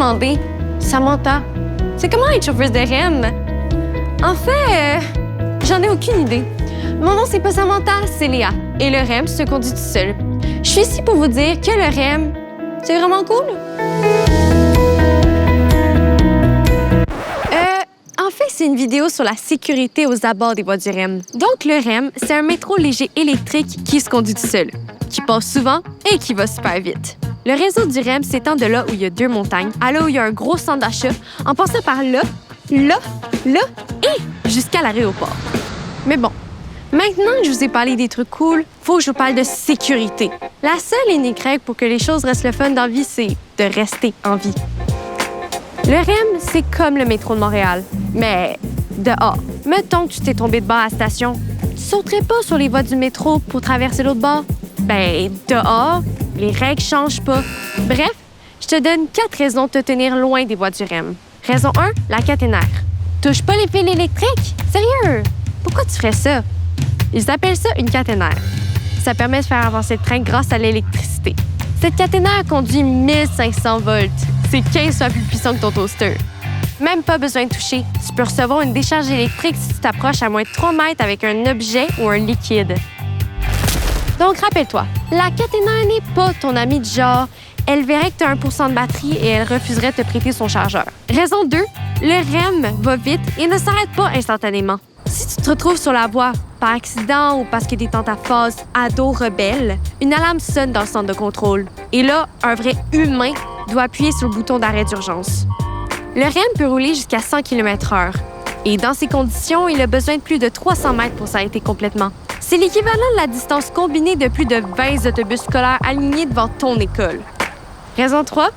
demandé. Samantha, c'est comment être chauffeuse de REM? En fait, j'en ai aucune idée. Mon nom, c'est pas Samantha, c'est Léa. Et le REM se conduit tout seul. Je suis ici pour vous dire que le REM, c'est vraiment cool. En fait, c'est une vidéo sur la sécurité aux abords des voies du REM. Donc, le REM, c'est un métro léger électrique qui se conduit tout seul, qui passe souvent et qui va super vite. Le réseau du REM s'étend de là où il y a 2 montagnes à là où il y a un gros centre d'achat, en passant par là et jusqu'à l'aéroport. Mais bon, maintenant que je vous ai parlé des trucs cool, faut que je vous parle de sécurité. La seule ligne grecque pour que les choses restent le fun dans la vie, c'est de rester en vie. Le REM, c'est comme le métro de Montréal, mais dehors. Mettons que tu t'es tombé de bord à la station, tu sauterais pas sur les voies du métro pour traverser l'autre bord? Ben, dehors, les règles changent pas. Bref, je te donne 4 raisons de te tenir loin des voies du REM. Raison 1, la caténaire. Touche pas les fils électriques? Sérieux? Pourquoi tu ferais ça? Ils appellent ça une caténaire. Ça permet de faire avancer le train grâce à l'électricité. Cette caténaire conduit 1500 volts. C'est 15 fois plus puissant que ton toaster. Même pas besoin de toucher. Tu peux recevoir une décharge électrique si tu t'approches à moins de 3 mètres avec un objet ou un liquide. Donc, rappelle-toi, la caténaire n'est pas ton amie du genre. Elle verrait que tu as 1% de batterie et elle refuserait de te prêter son chargeur. Raison 2, le REM va vite et ne s'arrête pas instantanément. Si tu te retrouves sur la voie par accident ou parce que tu es dans ta phase ado rebelle, une alarme sonne dans le centre de contrôle. Et là, un vrai humain doit appuyer sur le bouton d'arrêt d'urgence. Le REM peut rouler jusqu'à 100 km/h. Et dans ces conditions, il a besoin de plus de 300 mètres pour s'arrêter complètement. C'est l'équivalent de la distance combinée de plus de 20 autobus scolaires alignés devant ton école. Raison 3,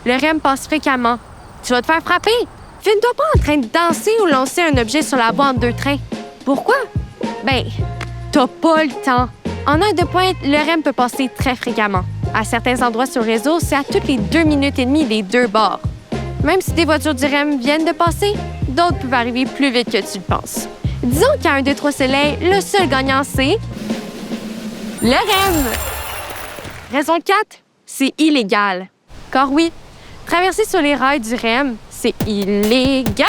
le REM passe fréquemment. Tu vas te faire frapper. Filme-toi pas en train de danser ou lancer un objet sur la voie entre 2 trains. Pourquoi? Ben, t'as pas le temps. En heure de pointe, le REM peut passer très fréquemment. À certains endroits sur le réseau, c'est à toutes les 2 minutes et demie des 2 bords. Même si des voitures du REM viennent de passer, d'autres peuvent arriver plus vite que tu le penses. Disons qu'à 1, 2, 3 soleil, le seul gagnant, c'est le REM. Raison 4, c'est illégal. Car oui, traverser sur les rails du REM, c'est illégal.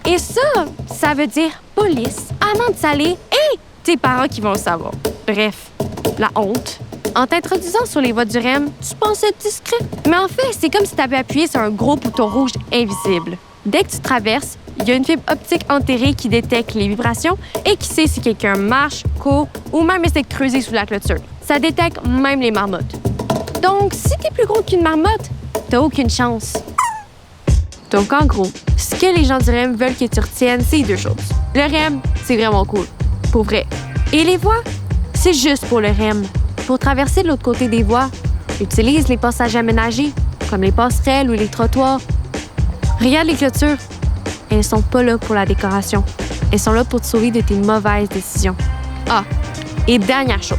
Et ça veut dire police, amende salée et tes parents qui vont le savoir. Bref, la honte. En t'introduisant sur les voies du REM, tu penses être discret. Mais en fait, c'est comme si tu avais appuyé sur un gros bouton rouge invisible. Dès que tu traverses, il y a une fibre optique enterrée qui détecte les vibrations et qui sait si quelqu'un marche, court ou même essaie de creuser sous la clôture. Ça détecte même les marmottes. Donc, si t'es plus gros qu'une marmotte, t'as aucune chance. Donc, en gros, ce que les gens du REM veulent que tu retiennes, c'est 2 choses. Le REM, c'est vraiment cool. Pour vrai. Et les voies, c'est juste pour le REM. Pour traverser de l'autre côté des voies, utilise les passages aménagés, comme les passerelles ou les trottoirs. Regarde les clôtures. Elles sont pas là pour la décoration. Elles sont là pour te sauver de tes mauvaises décisions. Ah, et dernière chose.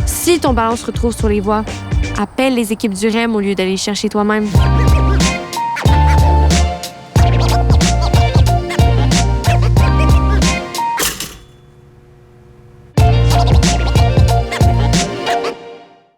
Si ton ballon se retrouve sur les voies, appelle les équipes du REM au lieu d'aller le chercher toi-même.